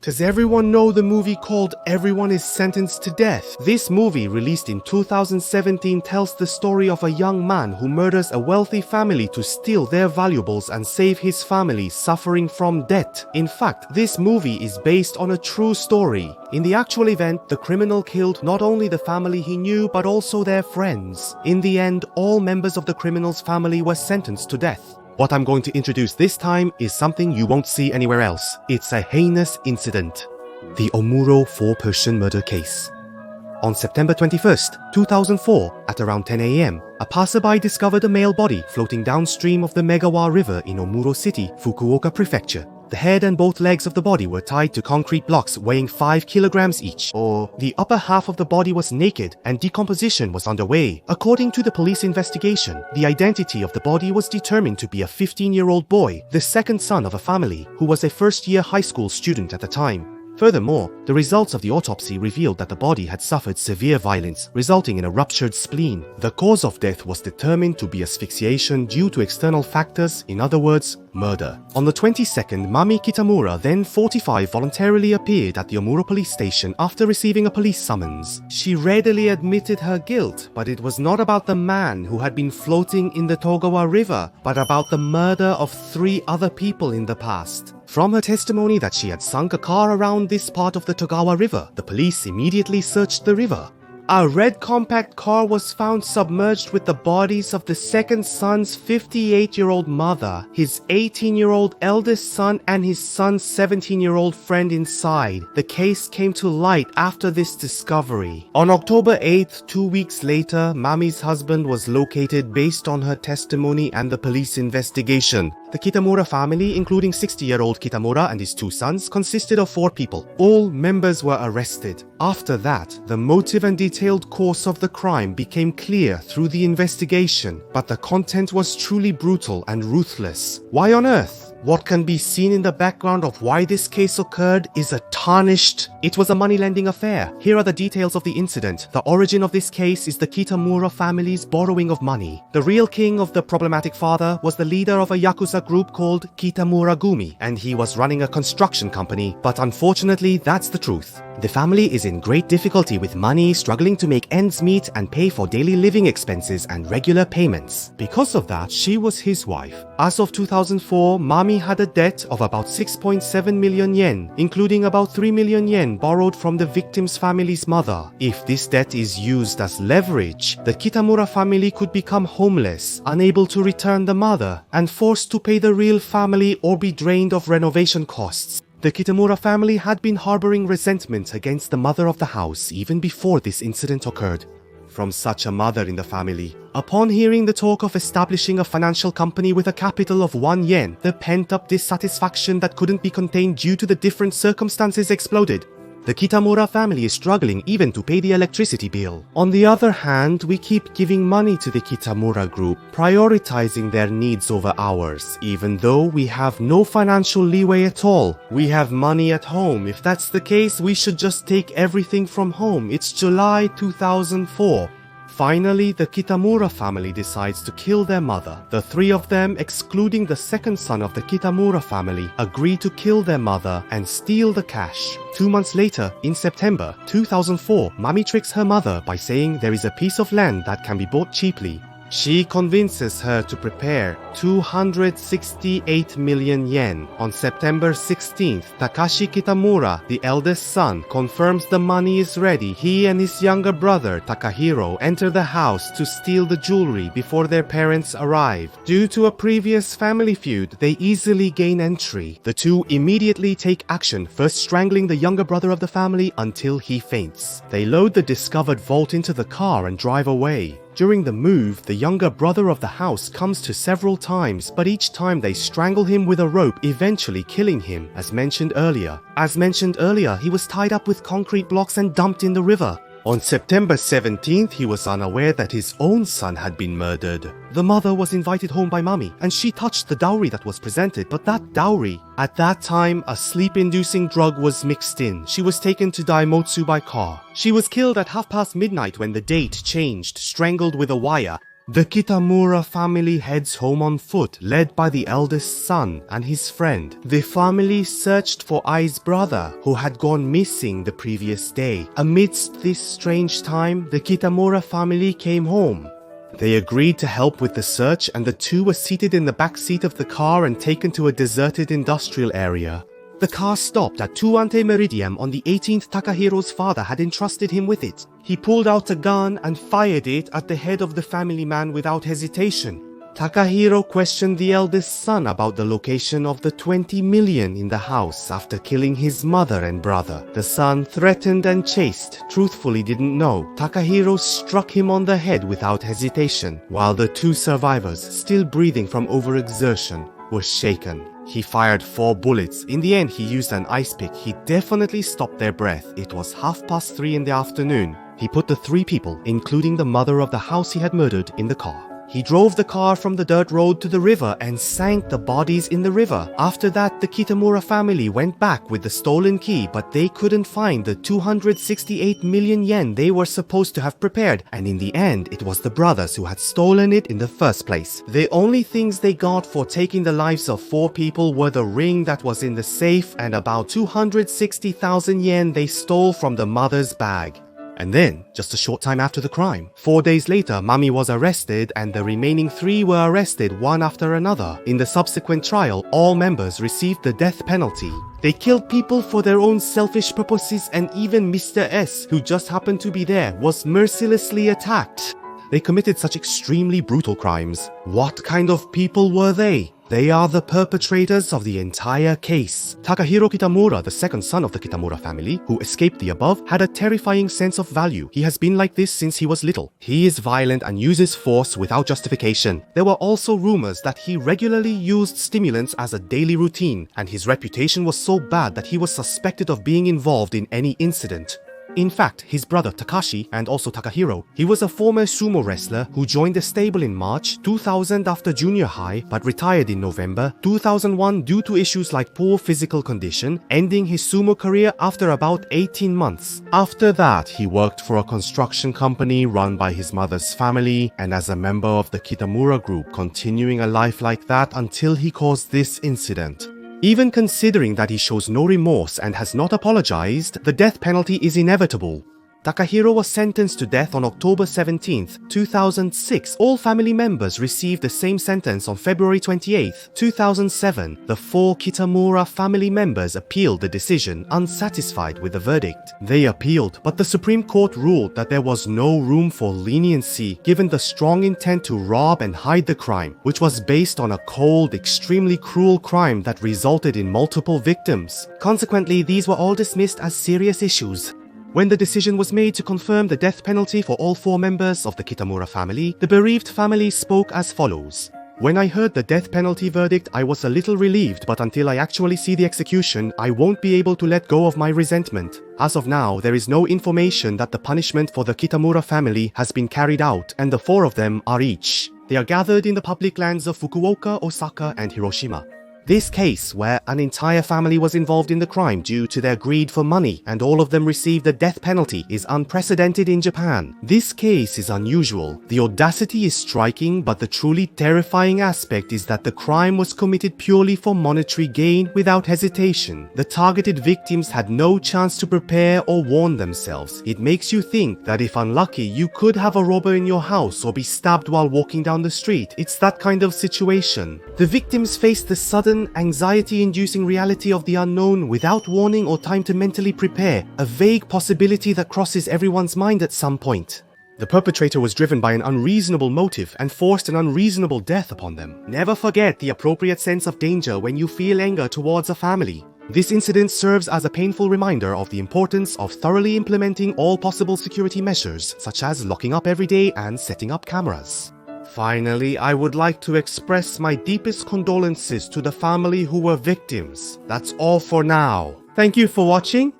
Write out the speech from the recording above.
Does everyone know the movie called Everyone is Sentenced to Death? This movie, released in 2017, tells the story of a young man who murders a wealthy family to steal their valuables and save his family suffering from debt. In fact, this movie is based on a true story. In the actual event, the criminal killed not only the family he knew but also their friends. In the end, all members of the criminal's family were sentenced to death. What I'm going to introduce this time is something you won't see anywhere else. It's a heinous incident. The Omuro 4-person murder case. On September 21st, 2004, at around 10 a.m., a passerby discovered a male body floating downstream of the Megawa River in Omuro City, Fukuoka Prefecture. The head and both legs of the body were tied to concrete blocks weighing 5 kilograms each. The upper half of the body was naked and decomposition was underway. According to the police investigation, the identity of the body was determined to be a 15-year-old boy, the second son of a family, who was a first-year high school student at the time. Furthermore, the results of the autopsy revealed that the body had suffered severe violence, resulting in a ruptured spleen. The cause of death was determined to be asphyxiation due to external factors, in other words, murder. On the 22nd, Mami Kitamura, then 45, voluntarily appeared at the Omuro police station after receiving a police summons. She readily admitted her guilt, but it was not about the man who had been floating in the Togawa River, but about the murder of 3 other people in the past. From her testimony that she had sunk a car around this part of the Togawa River, the police immediately searched the river. A red compact car was found submerged with the bodies of the second son's 58-year-old mother, his 18-year-old eldest son, and his son's 17-year-old friend inside. The case came to light after this discovery. On October 8th, 2 weeks later, Mami's husband was located based on her testimony and the police investigation. The Kitamura family, including 60-year-old Kitamura and his 2 sons, consisted of 4 people. All members were arrested. After that, the motive and detailed course of the crime became clear through the investigation, but the content was truly brutal and ruthless. Why on earth? What can be seen in the background of why this case occurred is it was a money-lending affair. Here are the details of the incident. The origin of this case is the Kitamura family's borrowing of money. The real king of the problematic father was the leader of a Yakuza group called Kitamura Gumi, and he was running a construction company, but unfortunately that's the truth. The family is in great difficulty with money, struggling to make ends meet and pay for daily living expenses and regular payments. Because of that, she was his wife. As of 2004, Mami had a debt of about 6.7 million yen, including about 3 million yen borrowed from the victim's family's mother. If this debt is used as leverage, the Kitamura family could become homeless, unable to return the mother, and forced to pay the real family or be drained of renovation costs. The Kitamura family had been harboring resentment against the mother of the house even before this incident occurred. From such a mother in the family, upon hearing the talk of establishing a financial company with a capital of 1 yen, the pent-up dissatisfaction that couldn't be contained due to the different circumstances exploded. The Kitamura family is struggling even to pay the electricity bill. On the other hand, we keep giving money to the Kitamura group, prioritizing their needs over ours, even though we have no financial leeway at all. We have money at home. If that's the case, we should just take everything from home. It's July 2004. Finally, the Kitamura family decides to kill their mother. The 3 of them, excluding the second son of the Kitamura family, agree to kill their mother and steal the cash. 2 months later, in September 2004, Mami tricks her mother by saying there is a piece of land that can be bought cheaply. She convinces her to prepare 268 million yen. On September 16th, Takashi Kitamura, the eldest son, confirms the money is ready. He and his younger brother, Takahiro, enter the house to steal the jewelry before their parents arrive. Due to a previous family feud, they easily gain entry. The 2 immediately take action, first strangling the younger brother of the family until he faints. They load the discovered vault into the car and drive away. During the move, the younger brother of the house comes to several times, but each time they strangle him with a rope, eventually killing him, as mentioned earlier. He was tied up with concrete blocks and dumped in the river. On September 17th, he was unaware that his own son had been murdered. The mother was invited home by Mami, and she touched the dowry that was presented, but that dowry, at that time, a sleep-inducing drug was mixed in. She was taken to Daimotsu by car. She was killed at midnight when the date changed, strangled with a wire. The Kitamura family heads home on foot, led by the eldest son and his friend. The family searched for Ai's brother, who had gone missing the previous day. Amidst this strange time, the Kitamura family came home. They agreed to help with the search, and the two were seated in the back seat of the car and taken to a deserted industrial area. The car stopped at 2 Ante Meridium on the 18th. Takahiro's father had entrusted him with it. He pulled out a gun and fired it at the head of the family man without hesitation. Takahiro questioned the eldest son about the location of the 20 million in the house after killing his mother and brother. The son threatened and chased, truthfully didn't know. Takahiro struck him on the head without hesitation, while the two survivors, still breathing from overexertion, were shaken. He fired 4 bullets. In the end, he used an ice pick. He definitely stopped their breath. It was 3:30 in the afternoon. He put the 3 people, including the mother of the house he had murdered, in the car. He drove the car from the dirt road to the river and sank the bodies in the river. After that, the Kitamura family went back with the stolen key, but they couldn't find the 268 million yen they were supposed to have prepared, and in the end, it was the brothers who had stolen it in the first place. The only things they got for taking the lives of 4 people were the ring that was in the safe and about 260,000 yen they stole from the mother's bag. And then, just a short time after the crime, 4 days later, Mami was arrested and the remaining 3 were arrested one after another. In the subsequent trial, all members received the death penalty. They killed people for their own selfish purposes, and even Mr. S, who just happened to be there, was mercilessly attacked. They committed such extremely brutal crimes. What kind of people were they? They are the perpetrators of the entire case. Takahiro Kitamura, the second son of the Kitamura family, who escaped the above, had a terrifying sense of value. He has been like this since he was little. He is violent and uses force without justification. There were also rumors that he regularly used stimulants as a daily routine, and his reputation was so bad that he was suspected of being involved in any incident. In fact, his brother Takashi, and also Takahiro, he was a former sumo wrestler who joined the stable in March 2000 after junior high, but retired in November 2001 due to issues like poor physical condition, ending his sumo career after about 18 months. After that, he worked for a construction company run by his mother's family, and as a member of the Kitamura group, continuing a life like that until he caused this incident. Even considering that he shows no remorse and has not apologized, the death penalty is inevitable. Takahiro was sentenced to death on October 17, 2006. All family members received the same sentence on February 28, 2007. The 4 Kitamura family members appealed the decision, unsatisfied with the verdict. They appealed, but the Supreme Court ruled that there was no room for leniency given the strong intent to rob and hide the crime, which was based on a cold, extremely cruel crime that resulted in multiple victims. Consequently, these were all dismissed as serious issues. When the decision was made to confirm the death penalty for all 4 members of the Kitamura family, the bereaved family spoke as follows. When I heard the death penalty verdict, I was a little relieved, but until I actually see the execution, I won't be able to let go of my resentment. As of now, there is no information that the punishment for the Kitamura family has been carried out, and the 4 of them are each. They are gathered in the public lands of Fukuoka, Osaka, and Hiroshima. This case, where an entire family was involved in the crime due to their greed for money and all of them received the death penalty, is unprecedented in Japan. This case is unusual. The audacity is striking, but the truly terrifying aspect is that the crime was committed purely for monetary gain without hesitation. The targeted victims had no chance to prepare or warn themselves. It makes you think that if unlucky, you could have a robber in your house or be stabbed while walking down the street. It's that kind of situation. The victims faced the sudden, anxiety-inducing reality of the unknown without warning or time to mentally prepare, a vague possibility that crosses everyone's mind at some point. The perpetrator was driven by an unreasonable motive and forced an unreasonable death upon them. Never forget the appropriate sense of danger when you feel anger towards a family. This incident serves as a painful reminder of the importance of thoroughly implementing all possible security measures, such as locking up every day and setting up cameras. Finally, I would like to express my deepest condolences to the family who were victims. That's all for now. Thank you for watching.